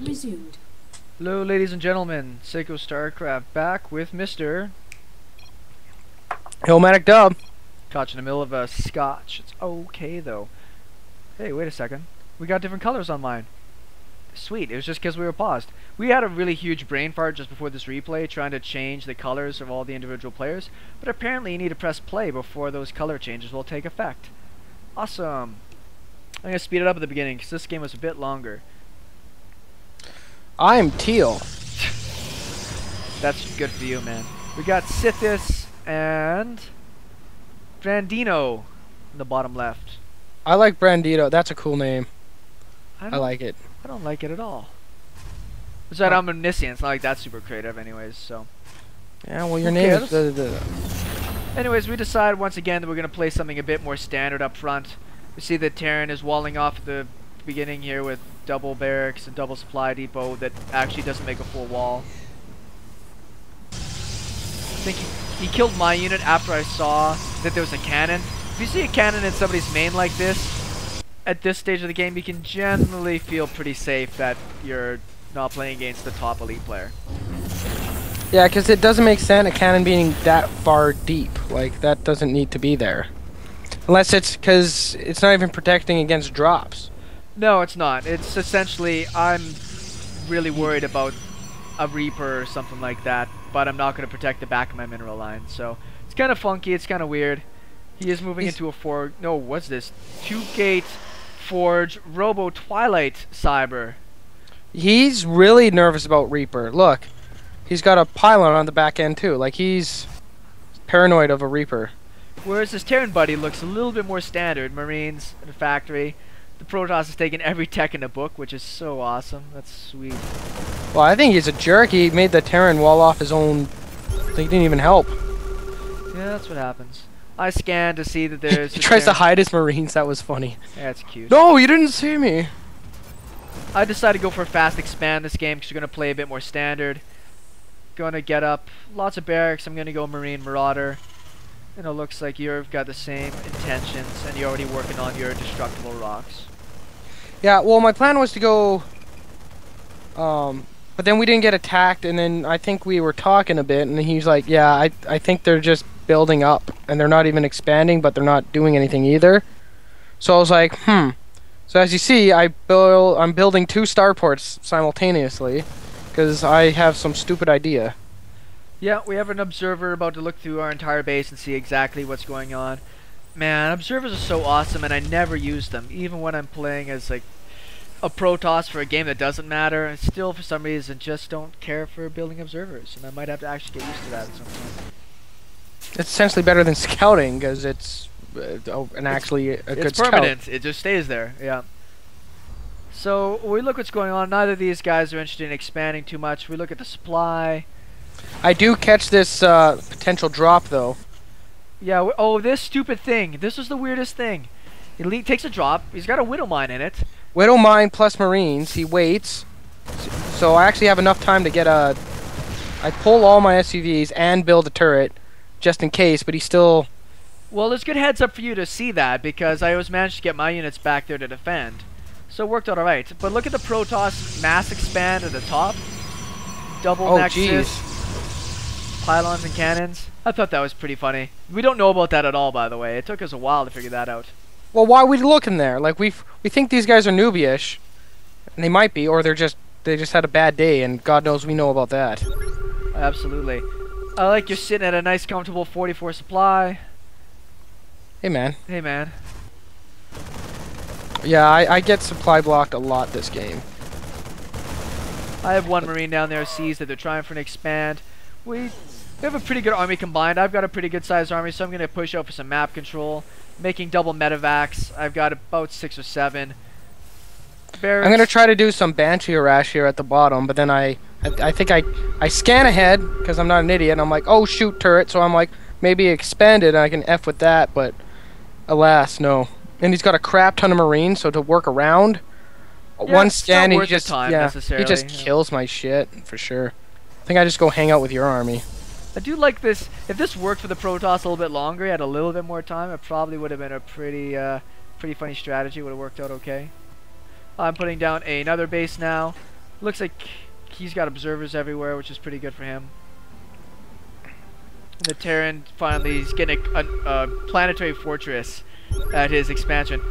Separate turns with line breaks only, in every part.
resumed.
Hello, ladies and gentlemen. SeKo Starcraft back with Mr.
IllmadicW.
Caught you in the middle of a scotch. It's okay, though. Hey, wait a second. We got different colors on mine. Sweet. It was just because we were paused. We had a really huge brain fart just before this replay trying to change the colors of all the individual players, but apparently you need to press play before those color changes will take effect. Awesome. I'm going to speed it up at the beginning because this game was a bit longer.
I'm teal.
That's good for you, man. We got Sithis and Brandino in the bottom left.
I like Brandito. That's a cool name. I like it.
I don't like it at all. It's that I'm omniscient. It's not like that's super creative anyways, so.
Yeah, well, your name is...
Anyways, we decided once again that we're going to play something a bit more standard up front. We see that Terran is walling off at the beginning here with double barracks and double supply depot that actually doesn't make a full wall. I think he killed my unit after I saw that there was a cannon. If you see a cannon in somebody's main like this, at this stage of the game, you can generally feel pretty safe that you're not playing against the top elite player.
Yeah, because it doesn't make sense a cannon being that far deep. Like, that doesn't need to be there. Unless it's because it's not even protecting against drops.
No, it's not. It's essentially, I'm really worried about a Reaper or something like that, but I'm not going to protect the back of my mineral line. So, it's kind of funky, it's kind of weird. He is moving into a what's this? 2-gate Forge Robo Twilight Cyber.
He's really nervous about Reaper. Look, he's got a pylon on the back end too. Like, he's paranoid of a Reaper.
Whereas his Terran buddy looks a little bit more standard. Marines in a factory. The Protoss has taken every tech in the book, which is so awesome. That's sweet.
Well, I think he's a jerk. He made the Terran wall off his own. He didn't even help.
Yeah, that's what happens. I scanned to see that there's...
He tries to hide his Marines. That was funny.
Yeah, that's cute.
No, you didn't see me.
I decided to go for a fast expand this game because we're going to play a bit more standard. Going to get up lots of barracks. I'm going to go Marine Marauder. And it looks like you've got the same intentions and you're already working on your destructible rocks.
Yeah, well, my plan was to go... but then we didn't get attacked, and then I think we were talking a bit, and he's like, yeah, I think they're just building up, and they're not even expanding, but they're not doing anything either. So I was like, So as you see, I'm building 2 starports simultaneously, because I have some stupid idea.
Yeah, we have an observer about to look through our entire base and see exactly what's going on. Man, observers are so awesome, and I never use them, even when I'm playing as like a protoss for a game that doesn't matter. I still, for some reason, just don't care for building observers, and I might have to actually get used to that at some point.
It's essentially better than scouting, because it's actually a good scout.
It's permanent. It just stays there. Yeah. So we look what's going on. Neither of these guys are interested in expanding too much. We look at the supply.
I do catch this potential drop, though.
Yeah. Oh, this stupid thing. This is the weirdest thing. Elite takes a drop. He's got a Widowmine in it.
Widowmine plus Marines. He waits. So I actually have enough time to get a... I pull all my SUVs and build a turret, just in case, but he still...
Well, it's good heads up for you to see that, because I always managed to get my units back there to defend. So it worked out alright. But look at the Protoss mass expand at the top. Double Nexus. Pylons and cannons. I thought that was pretty funny. We don't know about that at all, by the way. It took us a while to figure that out.
Well, why are we looking there? Like, we think these guys are newbie-ish, and they might be, or they just had a bad day, and God knows we know about that.
Absolutely. I like you're sitting at a nice, comfortable 44 supply.
Hey, man.
Hey, man.
Yeah, I get supply blocked a lot this game.
I have one Marine down there sees that they're trying for an expand. We have a pretty good army combined. I've got a pretty good sized army, so I'm going to push out for some map control. Making double medevacs. I've got about 6 or 7. Barracks.
I'm going to try to do some Banshee harass here at the bottom, but then I think I scan ahead, because I'm not an idiot, and I'm like, oh, shoot, turret, so I'm like, maybe expand it, and I can F with that, but alas, no. And he's got a crap ton of Marines, so to work around,
yeah,
one scan, he just kills my shit, for sure. I think I just go hang out with your army.
I do like this. If this worked for the Protoss a little bit longer, had a little bit more time, it probably would have been a pretty funny strategy. Would have worked out okay. I'm putting down another base now. Looks like he's got observers everywhere, which is pretty good for him. And the Terran finally is getting a planetary fortress at his expansion.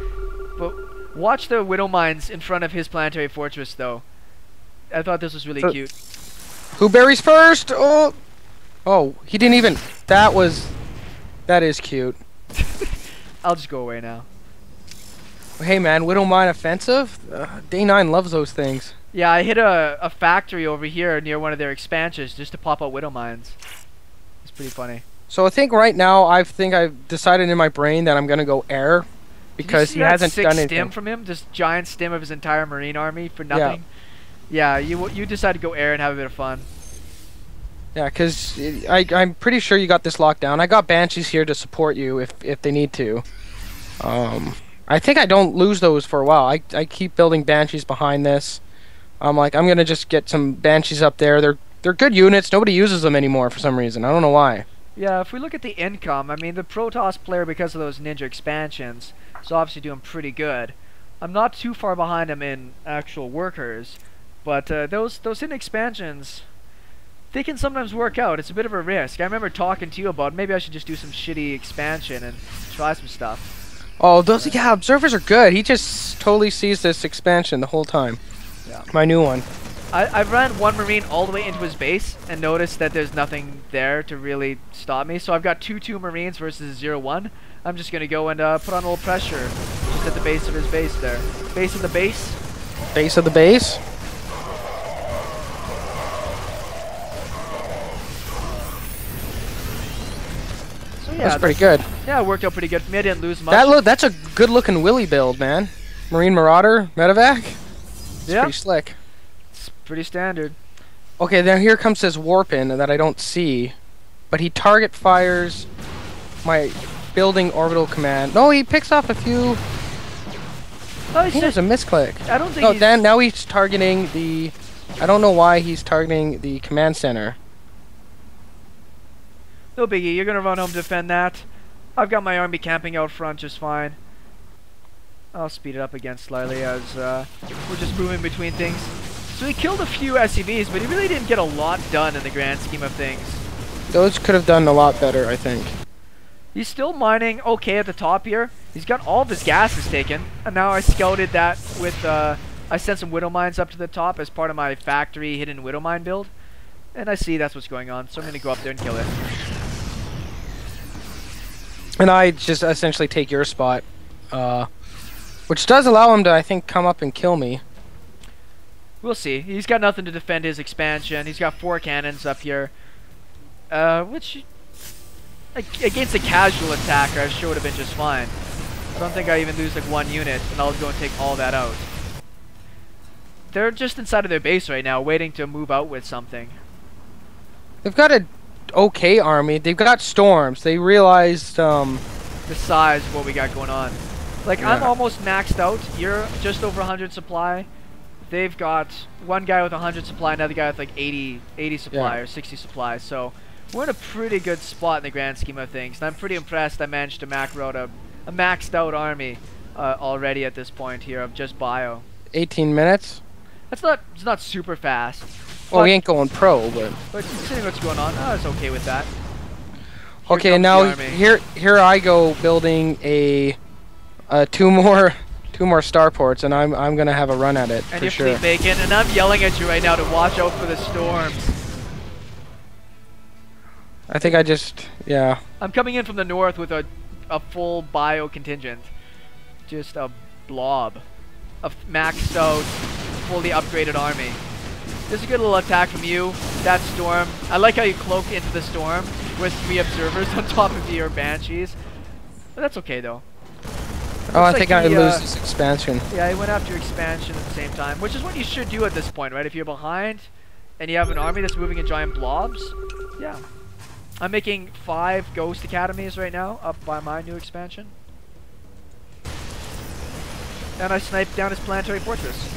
But watch the Widowmines in front of his planetary fortress, though. I thought this was really cute.
Who buries first? Oh, oh, he didn't even. That is cute.
I'll just go away now.
Hey man, Widowmine offensive? Day 9 loves those things.
Yeah, I hit a factory over here near one of their expansions just to pop out Widowmines. It's pretty funny.
So I think right now I've decided in my brain that I'm gonna go air because he hasn't done anything.
Stim from him, just giant stim of his entire Marine army for nothing. Yeah, you decide to go air and have a bit of fun.
Yeah, because I'm pretty sure you got this locked down. I got Banshees here to support you if they need to. I think I don't lose those for a while. I keep building Banshees behind this. I'm gonna just get some Banshees up there. They're good units. Nobody uses them anymore for some reason. I don't know why.
Yeah, if we look at the income, I mean the Protoss player, because of those ninja expansions, is obviously doing pretty good. I'm not too far behind him in actual workers, but those hidden expansions, they can sometimes work out. It's a bit of a risk. I remember talking to you about maybe I should just do some shitty expansion and try some stuff.
Oh, those observers are good. He just totally sees this expansion the whole time.
Yeah.
My new one.
I ran one Marine all the way into his base and noticed that there's nothing there to really stop me. So I've got 2 Marines versus 0-1. I'm just gonna go and put on a little pressure just at the base of his base there. Base of the base.
Base of the base.
So yeah,
that's pretty good.
Yeah, it worked out pretty good for me. I didn't lose much.
That's a good looking Willy build, man. Marine Marauder, Medevac. It's pretty slick.
It's pretty standard.
Okay, then here comes this warp-in that I don't see. But he target fires my building orbital command. No, he picks off a few. Oh, I think it was a misclick.
I don't think.
No, then now he's targeting the. I don't know why he's targeting the command center.
No biggie. You're gonna run home to defend that. I've got my army camping out front just fine. I'll speed it up again slightly as we're just moving between things. So he killed a few SCVs, but he really didn't get a lot done in the grand scheme of things. Those
could have done a lot better, I think.
He's still mining okay at the top here. He's got all of his gases taken, and now I scouted that with, I sent some Widowmines up to the top as part of my factory hidden Widowmine build. And I see that's what's going on, so I'm going to go up there and kill it.
And I just essentially take your spot, which does allow him to, I think, come up and kill me.
We'll see. He's got nothing to defend his expansion. He's got 4 cannons up here, which against a casual attacker, I sure would have been just fine. I don't think I even lose like 1 unit, and I'll go and take all that out. They're just inside of their base right now, waiting to move out with something.
They've got a okay army. They've got storms. They realized
the size of what we got going on. Like, yeah. I'm almost maxed out. You're just over 100 supply. They've got one guy with 100 supply, another guy with like 80 supply, or 60 supply. So we're in a pretty good spot in the grand scheme of things. And I'm pretty impressed I managed to macro out a maxed out army already at this point here of just bio.
18 minutes?
It's not super fast.
Well, we ain't going pro, but
considering what's going on, I was okay with that.
Okay, now here I go building a 2 more starports, and I'm gonna have a run at it.
And
for
you're
sure.
fleet bacon, and I'm yelling at you right now to watch out for the storms.
I think yeah.
I'm coming in from the north with a full bio contingent, just a blob of maxed out, fully upgraded army. This is a good little attack from you. That storm. I like how you cloak into the storm with 3 observers on top of your banshees. But that's okay though.
Oh, I think I lose this expansion.
Yeah, he went after expansion at the same time, which is what you should do at this point, right? If you're behind and you have an army that's moving in giant blobs, yeah. I'm making 5 ghost academies right now up by my new expansion. And I sniped down his planetary fortress.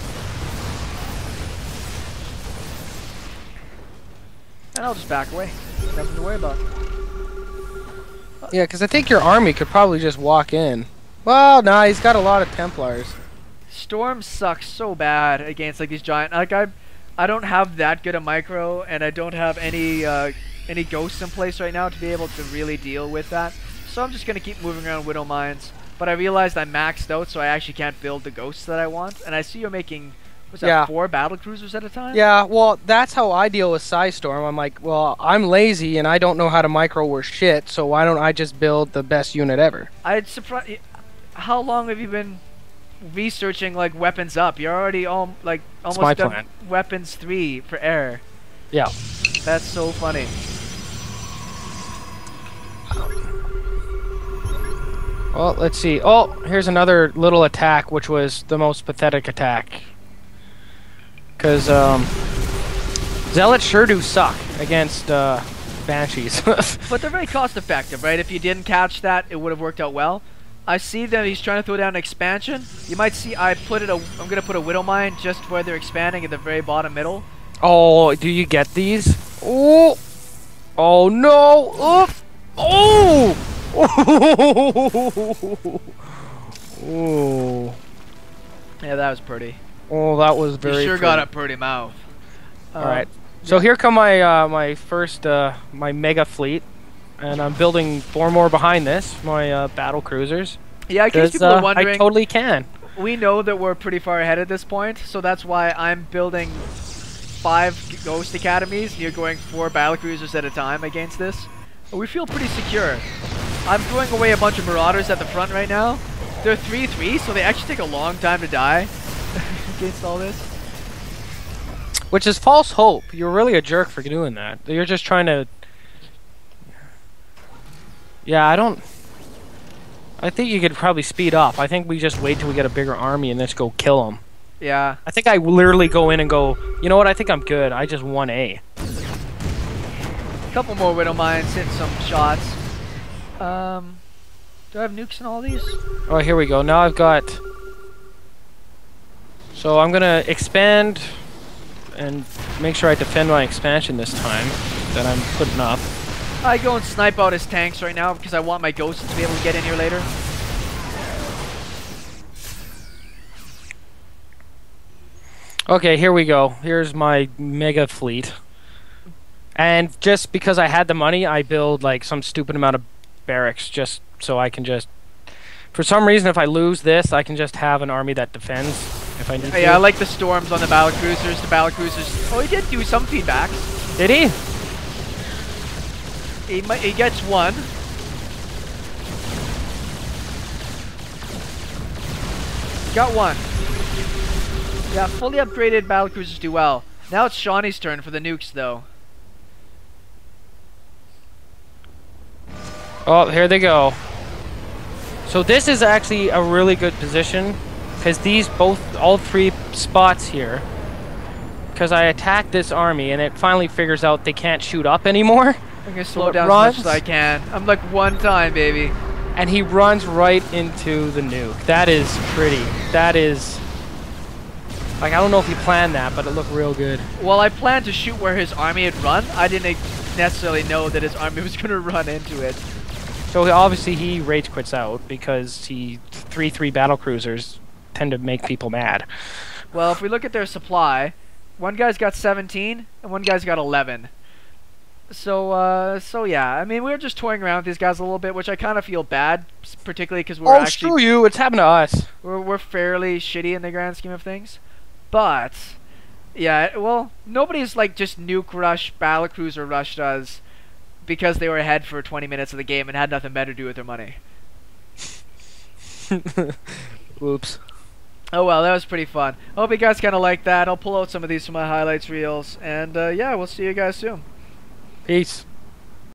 And I'll just back away. Nothing to worry about.
Yeah, because I think your army could probably just walk in. Well, nah, he's got a lot of Templars.
Storm sucks so bad against like these giant. Like I don't have that good a micro, and I don't have any ghosts in place right now to be able to really deal with that. So I'm just gonna keep moving around Widowmines. But I realized I'm maxed out, so I actually can't build the ghosts that I want. And I see you're making, what's that, 4 battlecruisers at a time?
Yeah, well, that's how I deal with Storm. I'm like, well, I'm lazy and I don't know how to micro worth shit, so why don't I just build the best unit ever?
I'd surprise. How long have you been researching like weapons up? You're already almost done
plan.
weapons 3 for air.
Yeah.
That's so funny.
Well, let's see. Oh, here's another little attack, which was the most pathetic attack. Because Zealots sure do suck against Banshees.
But they're very cost effective, right? If you didn't catch that, it would have worked out well. I see that he's trying to throw down an expansion. You might see I'm gonna put a Widowmine just where they're expanding at the very bottom middle.
Oh, do you get these? Oh, oh no! Oh! Oh!
Yeah, that was pretty.
Oh, that was very.
You sure
pretty.
got a pretty mouth.
All right. So here come my my first my mega fleet, and I'm building 4 more behind this. My battle cruisers.
Yeah, in case people are wondering,
I totally can.
We know that we're pretty far ahead at this point, so that's why I'm building 5 ghost academies. And you're going 4 battlecruisers at a time against this. We feel pretty secure. I'm throwing away a bunch of marauders at the front right now. They're 3/3, so they actually take a long time to die against all this.
Which is false hope. You're really a jerk for doing that. You're just trying to... Yeah, I think you could probably speed up. I think we just wait till we get a bigger army and let's go kill them.
Yeah.
I think I literally go in and go, you know what, I think I'm good. I just won A.
Couple more Widowmines, hit some shots. Do I have nukes in all these?
Oh, here we go. Now I've got... So I'm gonna expand and make sure I defend my expansion this time that I'm putting up.
I go and snipe out his tanks right now because I want my ghosts to be able to get in here later.
Okay, here we go. Here's my mega fleet. And just because I had the money, I build like some stupid amount of barracks just so I can just... For some reason, if I lose this, I can just have an army that defends if I need to.
Yeah, I like the storms on the battlecruisers. The battlecruisers... Oh, he did do some feedback.
Did he?
He gets 1. Got 1. Yeah, fully upgraded battlecruisers do well. Now it's Shawnee's turn for the nukes, though.
Oh, here they go. So this is actually a really good position because these all 3 spots here, because I attacked this army and it finally figures out they can't shoot up anymore.
I'm gonna slow down as much as I can. I'm like 1 time, baby.
And he runs right into the nuke. That is pretty. That is... Like, I don't know if he planned that, but it looked real good.
Well, I planned to shoot where his army had run. I didn't necessarily know that his army was gonna run into it.
So obviously he rage quits out because 3/3 battlecruisers tend to make people mad.
Well, if we look at their supply, one guy's got 17 and one guy's got 11. So yeah, I mean, we're just toying around with these guys a little bit, which I kind of feel bad, particularly because we're actually...
screw you! It's happened to us.
We're fairly shitty in the grand scheme of things, but yeah, well, nobody's like just nuke rush, battlecruiser rushed us because they were ahead for 20 minutes of the game and had nothing better to do with their money.
Oops.
Oh well, that was pretty fun. I hope you guys kind of like that. I'll pull out some of these from my highlights reels, and yeah, we'll see you guys soon.
Peace.